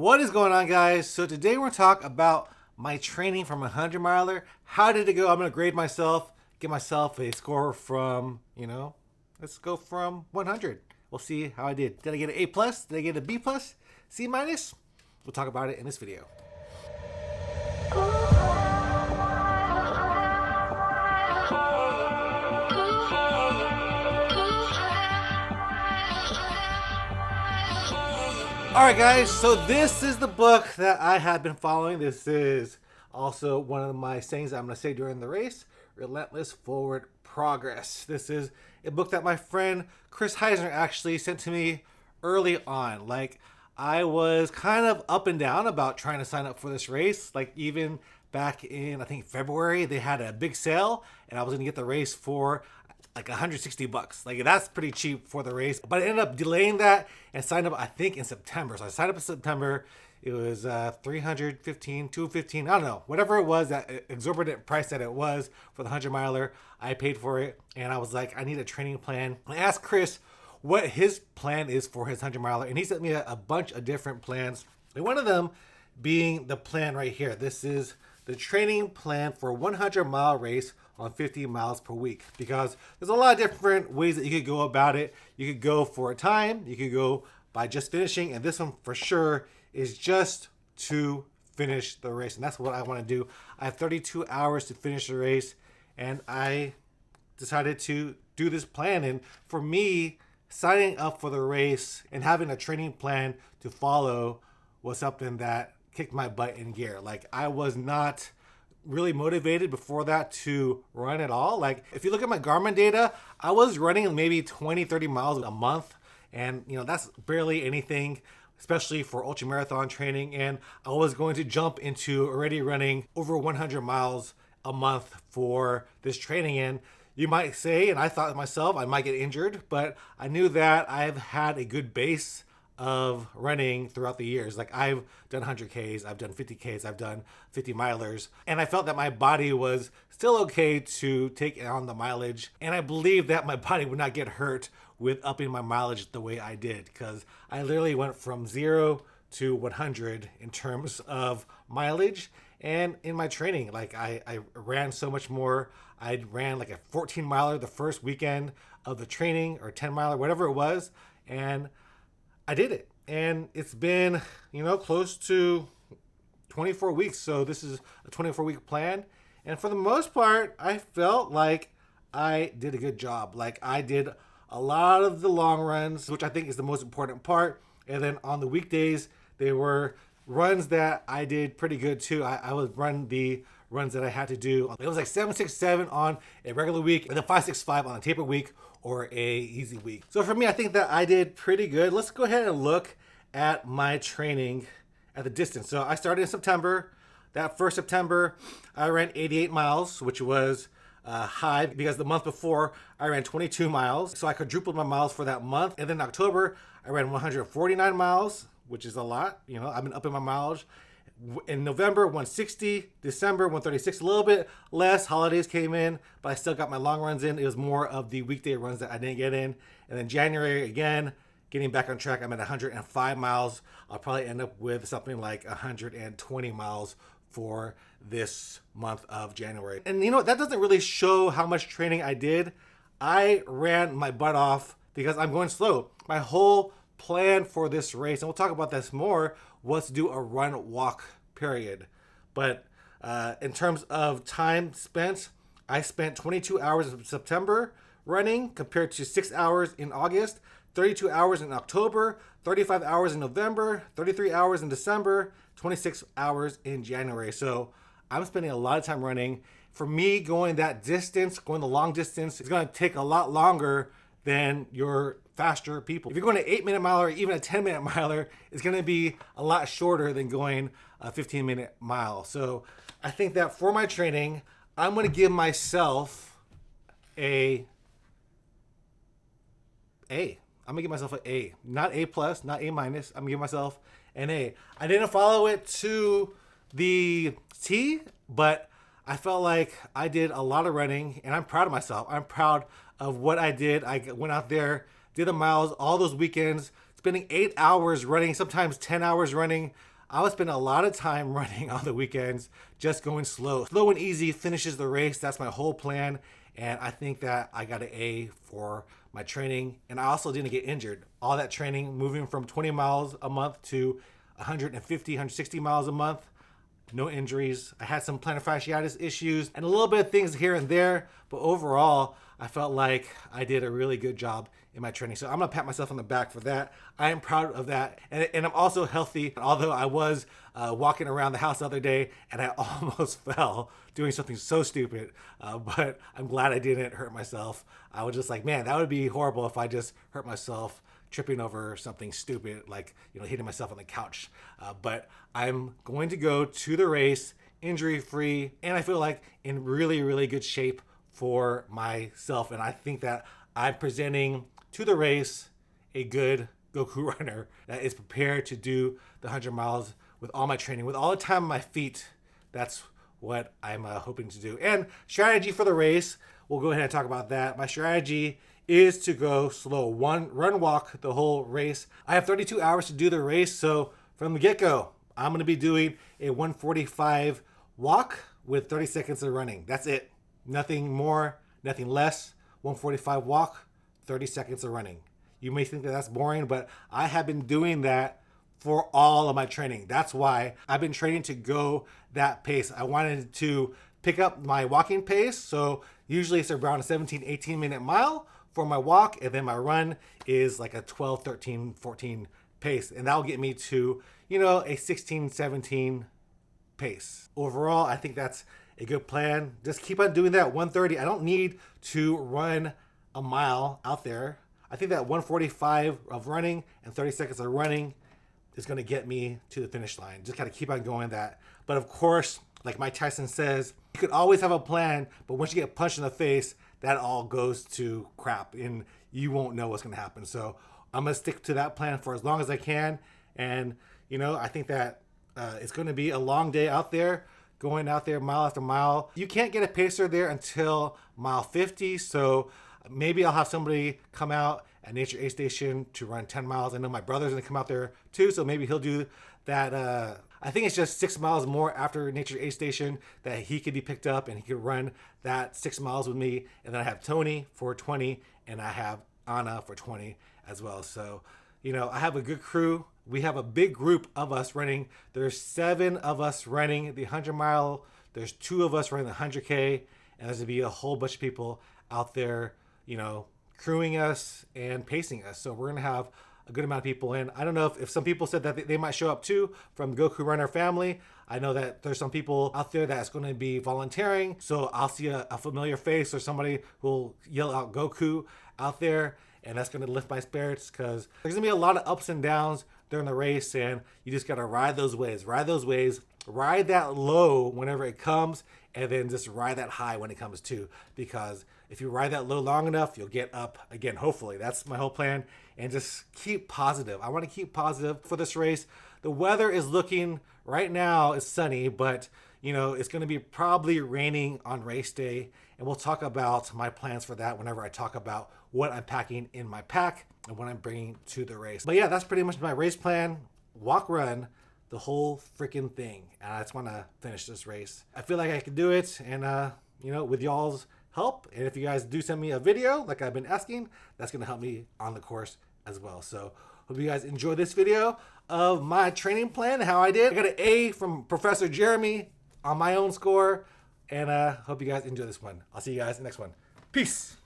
What is going on, guys? So today we're going to talk about my training from a 100 miler. How did it go? I'm going to grade myself, give myself a score from, let's go from 100. We'll see how I did. Did I get an A plus? Did I get a B plus? C minus? We'll talk about it in this video. Alright guys, so this is the book that I have been following. This is also one of my sayings that I'm going to say during the race. Relentless Forward Progress. This is a book that my friend Chris Heisner actually sent to me early on. Like, I was kind of up and down about trying to sign up for this race. Like, even back in, I think, February, they had a big sale and I was going to get the race for like $160. Like, that's pretty cheap for the race. But I ended up delaying that and signed up, I think, in September. So I signed up in September. It was $315, $215, I don't know, whatever it was, that exorbitant price that it was for the 100 miler. I paid for it and I was like, I need a training plan. I asked Chris what his plan is for his 100 miler, and he sent me a bunch of different plans. And one of them being the plan right here. This is the training plan for a 100-mile race on 50 miles per week, because there's a lot of different ways that you could go about it. You could go for a time, you could go by just finishing, and this one for sure is just to finish the race, and that's what I want to do. I have 32 hours to finish the race, and I decided to do this plan. And for me, signing up for the race and having a training plan to follow was something that kicked my butt in gear. Like, I was not really motivated before that to run at all. Like, if you look at my Garmin data, I was running maybe 20-30 miles a month, and that's barely anything, especially for ultra marathon training. And I was going to jump into already running over 100 miles a month for this training. And you might say, and I thought to myself, I might get injured, but I knew that I've had a good base of running throughout the years. Like, I've done 100Ks, I've done 50Ks, I've done 50 milers, and I felt that my body was still okay to take on the mileage. And I believed that my body would not get hurt with upping my mileage the way I did, because I literally went from 0 to 100 in terms of mileage. And in my training, like, I ran so much more. I ran like a 14 miler the first weekend of the training, or 10 miler, whatever it was, and I did it. And it's been, close to 24 weeks. So this is a 24-week plan. And for the most part, I felt like I did a good job. Like, I did a lot of the long runs, which I think is the most important part. And then on the weekdays, they were runs that I did pretty good too. I would run the runs that I had to do. It was like 767 on a regular week, and then 565 on a taper week or a easy week. So for me, I think that I did pretty good. Let's go ahead and look at my training at the distance. So I started in September. That first September, I ran 88 miles, which was high because the month before I ran 22 miles. So I quadrupled my miles for that month. And then in October, I ran 149 miles, which is a lot. I've been upping my mileage. In November, 160. December, 136, a little bit less. Holidays came in, but I still got my long runs in. It was more of the weekday runs that I didn't get in. And then January, again, getting back on track. I'm at 105 miles. I'll probably end up with something like 120 miles for this month of January. And that doesn't really show how much training I did. I ran my butt off because I'm going slow. My whole plan for this race, and we'll talk about this more, was to do a run walk period. But in terms of time spent, I spent 22 hours in September running compared to 6 hours in August, 32 hours in October, 35 hours in November, 33 hours in December, 26 hours in January. So I'm spending a lot of time running. For me, going that distance, going the long distance, is going to take a lot longer than your faster people. If you're going an 8-minute miler or even a 10-minute miler, it's going to be a lot shorter than going a 15-minute mile. So I think that for my training, I'm going to give myself a A. I'm going to give myself an A. Not A plus, not A minus. I'm going to give myself an A. I didn't follow it to the T, but I felt like I did a lot of running, and I'm proud of myself. I'm proud of what I did. I went out there, did the miles all those weekends, spending 8 hours running, sometimes 10 hours running I would spend a lot of time running on the weekends, just going slow. Slow and easy finishes the race. That's my whole plan. And I think that I got an A for my training. And I also didn't get injured. All that training, moving from 20 miles a month to 150, 160 miles a month, no injuries. I had some plantar fasciitis issues and a little bit of things here and there, but overall, I felt like I did a really good job in my training. So I'm gonna pat myself on the back for that. I am proud of that. And I'm also healthy, although I was walking around the house the other day and I almost fell doing something so stupid. But I'm glad I didn't hurt myself. I was just like, man, that would be horrible if I just hurt myself tripping over something stupid, like, hitting myself on the couch. But I'm going to go to the race injury free, and I feel like in really, really good shape for myself. And I think that I'm presenting to the race a good Goku runner that is prepared to do the 100 miles with all my training, with all the time on my feet. That's what I'm hoping to do. And strategy for the race, we'll go ahead and talk about that. My strategy is to go slow. Run, walk the whole race. I have 32 hours to do the race, so from the get-go, I'm going to be doing a 145 walk with 30 seconds of running. That's it. Nothing more, nothing less. 145 walk, 30 seconds of running. You may think that that's boring, but I have been doing that for all of my training. That's why I've been training to go that pace. I wanted to pick up my walking pace, so usually it's around a 17, 18 minute mile for my walk, and then my run is like a 12, 13, 14 pace, and that'll get me to, a 16, 17 pace. Overall, I think that's a good plan. Just keep on doing that 130. I don't need to run a mile out there. I think that 145 of running and 30 seconds of running is going to get me to the finish line. Just kind of keep on going that. But of course, like Mike Tyson says, you could always have a plan, but once you get punched in the face, that all goes to crap and you won't know what's going to happen. So I'm going to stick to that plan for as long as I can. And, I think that it's going to be a long day out there, going out there mile after mile. You can't get a pacer there until mile 50. So maybe I'll have somebody come out at Nature Aid Station to run 10 miles. I know my brother's going to come out there too. So maybe he'll do that. I think it's just 6 miles more after Nature Aid Station that he could be picked up and he could run that 6 miles with me. And then I have Tony for 20 and I have Anna for 20 as well. So, I have a good crew. We have a big group of us running. There's 7 of us running the 100 mile. There's 2 of us running the 100K. And there's going to be a whole bunch of people out there, crewing us and pacing us. So we're going to have a good amount of people in. I don't know if some people said that they might show up too from Goku Runner family. I know that there's some people out there that's going to be volunteering. So I'll see a familiar face or somebody who'll yell out Goku out there. And that's going to lift my spirits because there's going to be a lot of ups and downs during the race. And you just got to ride those waves, ride that low whenever it comes, and then just ride that high when it comes too. Because if you ride that low long enough, you'll get up again, hopefully. That's my whole plan. And just keep positive. I want to keep positive for this race. The weather is looking, right now, it's sunny, but it's going to be probably raining on race day. And we'll talk about my plans for that whenever I talk about what I'm packing in my pack and what I'm bringing to the race. But yeah, that's pretty much my race plan. Walk, run, the whole freaking thing. And I just want to finish this race. I feel like I can do it. And, with y'all's help, and if you guys do send me a video like I've been asking, that's going to help me on the course as well. So hope you guys enjoy this video of my training plan, how I did. I got an A from Professor Jeremy on my own score. And hope you guys enjoy this one. I'll see you guys in the next one. Peace.